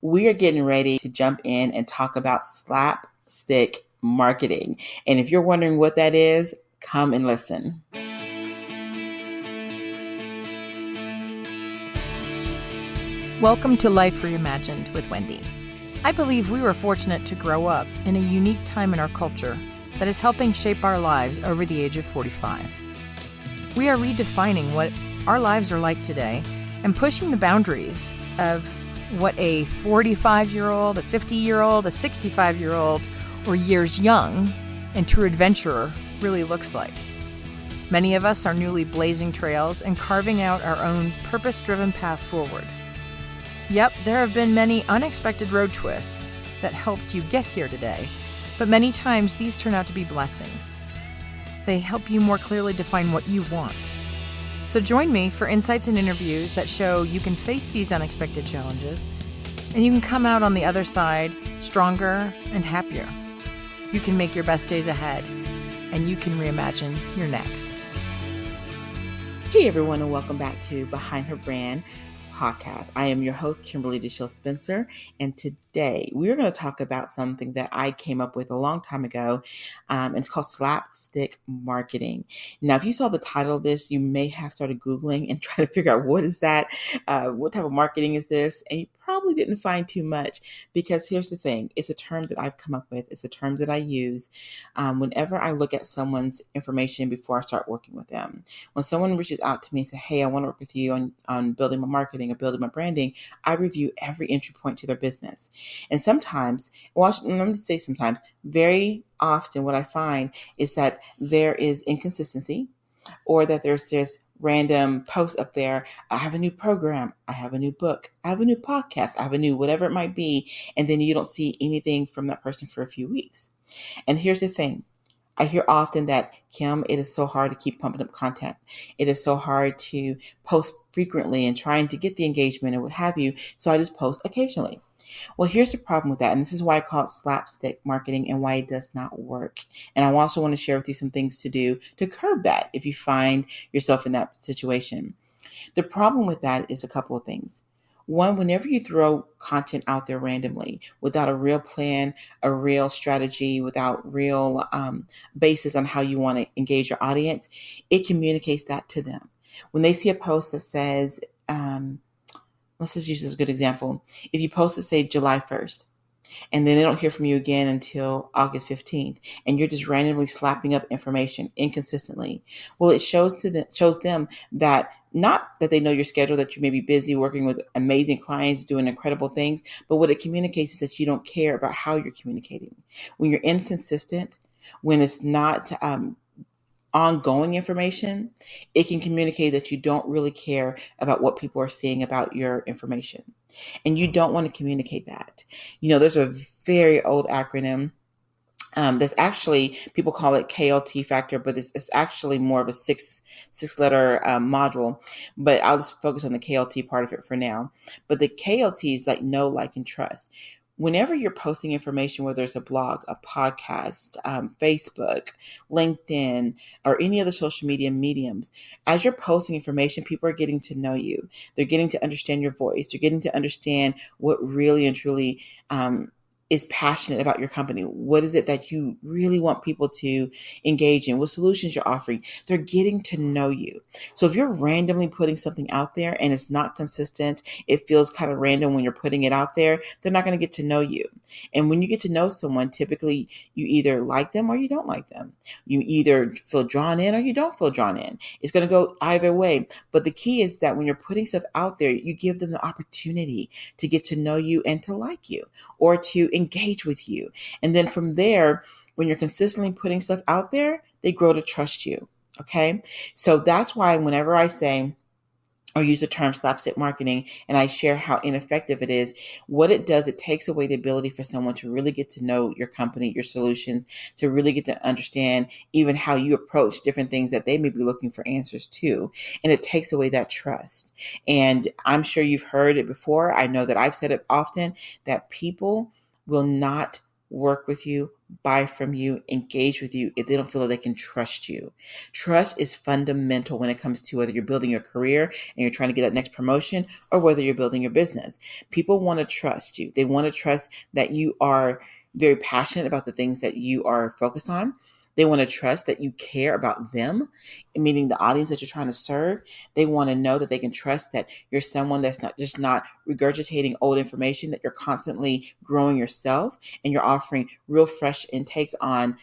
We are getting ready to jump in and talk about slapstick marketing. And if you're wondering what that is, come and listen. Welcome to Life Reimagined with Wendy. I believe we were fortunate to grow up in a unique time in our culture that is helping shape our lives over the age of 45. We are redefining what our lives are like today and pushing the boundaries of what a 45-year-old, a 50-year-old, a 65-year-old, or years young and true adventurer really looks like. Many of us are newly blazing trails and carving out our own purpose-driven path forward. Yep, there have been many unexpected road twists that helped you get here today, but many times these turn out to be blessings. They help you more clearly define what you want. So join me for insights and interviews that show you can face these unexpected challenges and you can come out on the other side stronger and happier. You can make your best days ahead and you can reimagine your next. Hey everyone, and welcome back to Behind Her Brand podcast. I am your host, Kimberly DeShields-Spencer, and today we're going to talk about something that I came up with a long time ago, and it's called slapstick marketing. Now, if you saw the title of this, you may have started Googling and trying to figure out what is that, what type of marketing is this, and you probably didn't find too much, because here's the thing, it's a term that I've come up with, it's a term that I use whenever I look at someone's information before I start working with them. When someone reaches out to me and says, hey, I want to work with you on building my marketing or building my branding, I review every entry point to their business. And sometimes, well, let me say sometimes, very often what I find is that there is inconsistency, or that there's just random posts up there. I have a new program. I have a new book. I have a new podcast. I have a new whatever it might be. And then you don't see anything from that person for a few weeks. And here's the thing. I hear often that, Kim, it is so hard to keep pumping up content. It is so hard to post frequently and trying to get the engagement and what have you. So I just post occasionally. Well, here's the problem with that. And this is why I call it slapstick marketing and why it does not work. And I also want to share with you some things to do to curb that if you find yourself in that situation. The problem with that is a couple of things. One, whenever you throw content out there randomly without a real plan, a real strategy, without real basis on how you want to engage your audience, it communicates that to them. When they see a post that says, let's just use this as a good example. If you post to say July 1st, and then they don't hear from you again until August 15th, and you're just randomly slapping up information inconsistently, well, it shows them that not that they know your schedule, that you may be busy working with amazing clients, doing incredible things, but what it communicates is that you don't care about how you're communicating. When you're inconsistent, when it's not ongoing information, it can communicate that you don't really care about what people are seeing about your information. And you don't want to communicate that. You know, there's a very old acronym that's actually, people call it KLT factor, but it's actually more of a six letter module, but I'll just focus on the KLT part of it for now. But the KLT is like know, like, and trust. Whenever you're posting information, whether it's a blog, a podcast, Facebook, LinkedIn, or any other social media mediums, as you're posting information, people are getting to know you. They're getting to understand your voice. They're getting to understand what really and truly is passionate about your company. What is it that you really want people to engage in? What solutions you're offering? They're getting to know you. So if you're randomly putting something out there and it's not consistent, it feels kind of random when you're putting it out there, they're not going to get to know you. And when you get to know someone, typically you either like them or you don't like them. You either feel drawn in or you don't feel drawn in. It's going to go either way. But the key is that when you're putting stuff out there, you give them the opportunity to get to know you and to like you, or to engage with you. And then from there, when you're consistently putting stuff out there, they grow to trust you. Okay. So that's why whenever I say or use the term slapstick marketing and I share how ineffective it is, what it does, it takes away the ability for someone to really get to know your company, your solutions, to really get to understand even how you approach different things that they may be looking for answers to. And it takes away that trust. And I'm sure you've heard it before. I know that I've said it often, that people will not work with you, buy from you, engage with you if they don't feel that they can trust you. Trust is fundamental when it comes to whether you're building your career and you're trying to get that next promotion or whether you're building your business. People want to trust you. They want to trust that you are very passionate about the things that you are focused on. They want to trust that you care about them, meaning the audience that you're trying to serve. They want to know that they can trust that you're someone that's not regurgitating old information, that you're constantly growing yourself and you're offering real fresh intakes on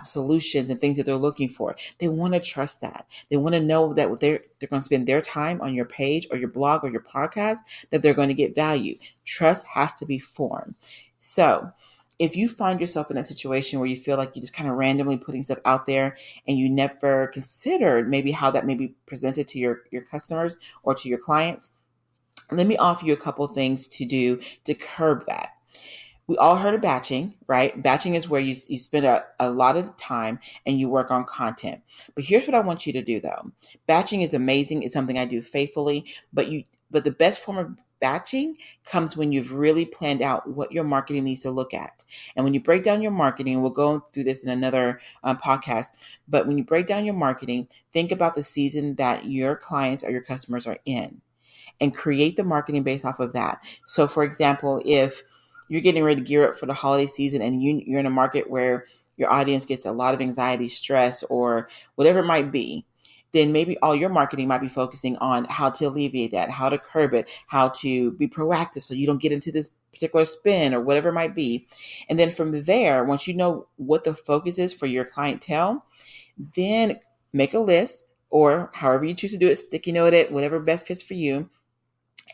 solutions and things that they're looking for. They want to trust that. They want to know that they're going to spend their time on your page or your blog or your podcast, that they're going to get value. Trust has to be formed. So if you find yourself in that situation where you feel like you're just kind of randomly putting stuff out there and you never considered maybe how that may be presented to your customers or to your clients, let me offer you a couple of things to do to curb that. We all heard of batching, right? Batching is where you spend a lot of time and you work on content. But here's what I want you to do though. Batching is amazing. It's something I do faithfully, but the best form of batching comes when you've really planned out what your marketing needs to look at. And when you break down your marketing, we'll go through this in another podcast, but when you break down your marketing, think about the season that your clients or your customers are in and create the marketing based off of that. So for example, if you're getting ready to gear up for the holiday season and you're in a market where your audience gets a lot of anxiety, stress, or whatever it might be, then maybe all your marketing might be focusing on how to alleviate that, how to curb it, how to be proactive so you don't get into this particular spin or whatever it might be. And then from there, once you know what the focus is for your clientele, then make a list or however you choose to do it, sticky note it, whatever best fits for you,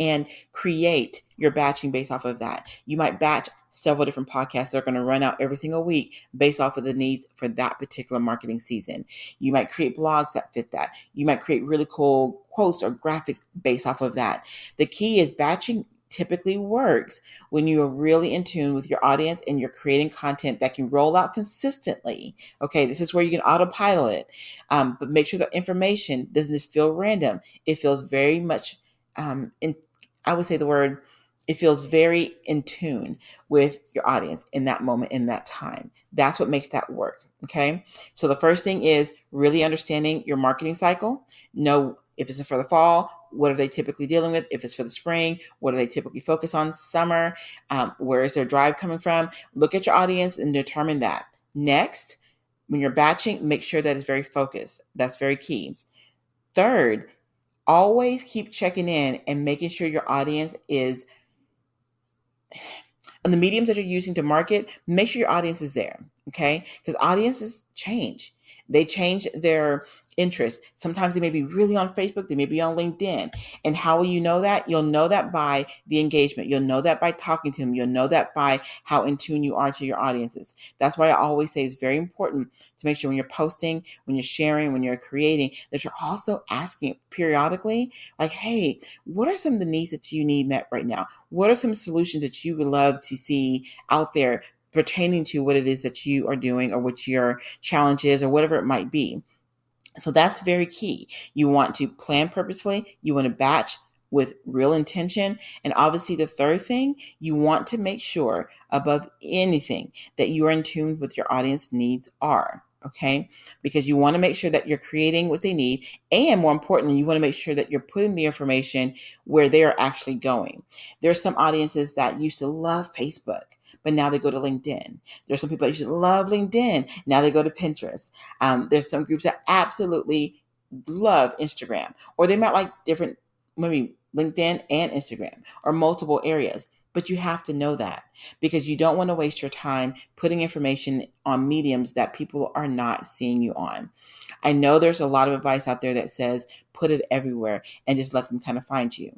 and create your batching based off of that. You might batch several different podcasts that are going to run out every single week based off of the needs for that particular marketing season. You might create blogs that fit that. You might create really cool quotes or graphics based off of that. The key is batching typically works when you are really in tune with your audience and you're creating content that can roll out consistently. Okay, this is where you can autopilot it, but make sure the information doesn't just feel random. It feels very much I would say the word, it feels very in tune with your audience in that moment, in that time. That's what makes that work. Okay. So the first thing is really understanding your marketing cycle. Know if it's for the fall, what are they typically dealing with? If it's for the spring, what do they typically focus on? Summer, where is their drive coming from? Look at your audience and determine that. Next, when you're batching, make sure that it's very focused. That's very key. Third, always keep checking in and making sure your audience is on the mediums that you're using to market. Make sure your audience is there. Okay. Because audiences change. They change their interests. Sometimes they may be really on Facebook. They may be on LinkedIn. And how will you know that? You'll know that by the engagement. You'll know that by talking to them. You'll know that by how in tune you are to your audiences. That's why I always say it's very important to make sure when you're posting, when you're sharing, when you're creating, that you're also asking periodically, like, hey, what are some of the needs that you need met right now? What are some solutions that you would love to see out there pertaining to what it is that you are doing or what your challenge is or whatever it might be? So that's very key. You want to plan purposefully. You want to batch with real intention. And obviously the third thing, you want to make sure above anything that you are in tune with your audience needs are. Okay. Because you want to make sure that you're creating what they need. And more importantly, you want to make sure that you're putting the information where they are actually going. There are some audiences that used to love Facebook, but now they go to LinkedIn. There's some people that used to love LinkedIn. Now they go to Pinterest. There's some groups that absolutely love Instagram, or they might like different, maybe LinkedIn and Instagram or multiple areas. But you have to know that because you don't want to waste your time putting information on mediums that people are not seeing you on. I know there's a lot of advice out there that says put it everywhere and just let them kind of find you.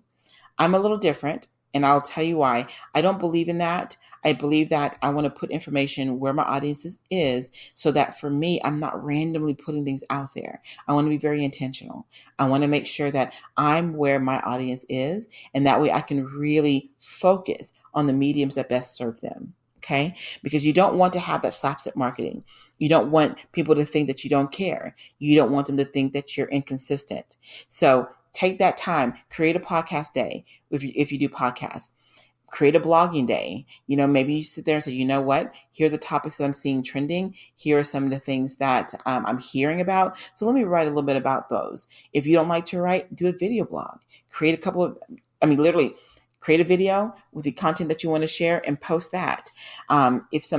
I'm a little different, and I'll tell you why. I don't believe in that. I believe that I want to put information where my audience is so that for me, I'm not randomly putting things out there. I want to be very intentional. I want to make sure that I'm where my audience is, and that way I can really focus on the mediums that best serve them. Okay? Because you don't want to have that slapstick marketing. You don't want people to think that you don't care. You don't want them to think that you're inconsistent. So take that time, create a podcast day if you do podcasts. Create a blogging day. Maybe you sit there and say, you know what? Here are the topics that I'm seeing trending. Here are some of the things that I'm hearing about. So let me write a little bit about those. If you don't like to write, do a video blog. Literally create a video with the content that you want to share and post that. If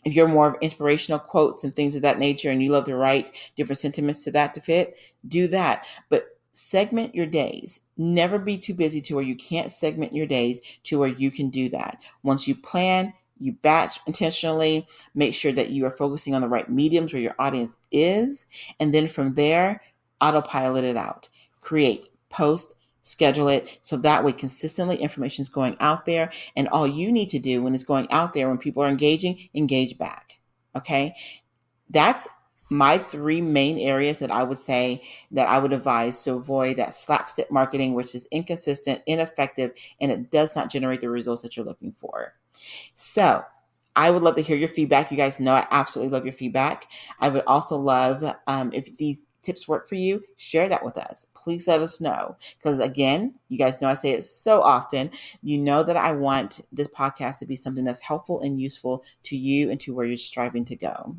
you're more of inspirational quotes and things of that nature and you love to write different sentiments to that to fit, do that. But segment your days. Never be too busy to where you can't segment your days to where you can do that. Once you plan, you batch intentionally, make sure that you are focusing on the right mediums where your audience is. And then from there, autopilot it out. Create, post, schedule it. So that way consistently information is going out there. And all you need to do when it's going out there, when people are engaging, engage back. Okay. That's my 3 main areas that I would say that I would advise to avoid that slapstick marketing, which is inconsistent, ineffective, and it does not generate the results that you're looking for. So I would love to hear your feedback. You guys know I absolutely love your feedback. I would also love if these tips work for you, share that with us. Please let us know. Because again, you guys know I say it so often. You know that I want this podcast to be something that's helpful and useful to you and to where you're striving to go.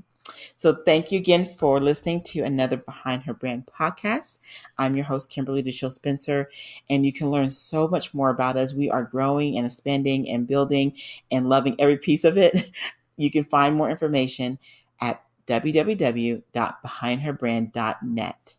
So thank you again for listening to another Behind Her Brand podcast. I'm your host, Kimberly DeShields-Spencer, and you can learn so much more about us. We are growing and expanding and building and loving every piece of it. You can find more information at www.behindherbrand.net.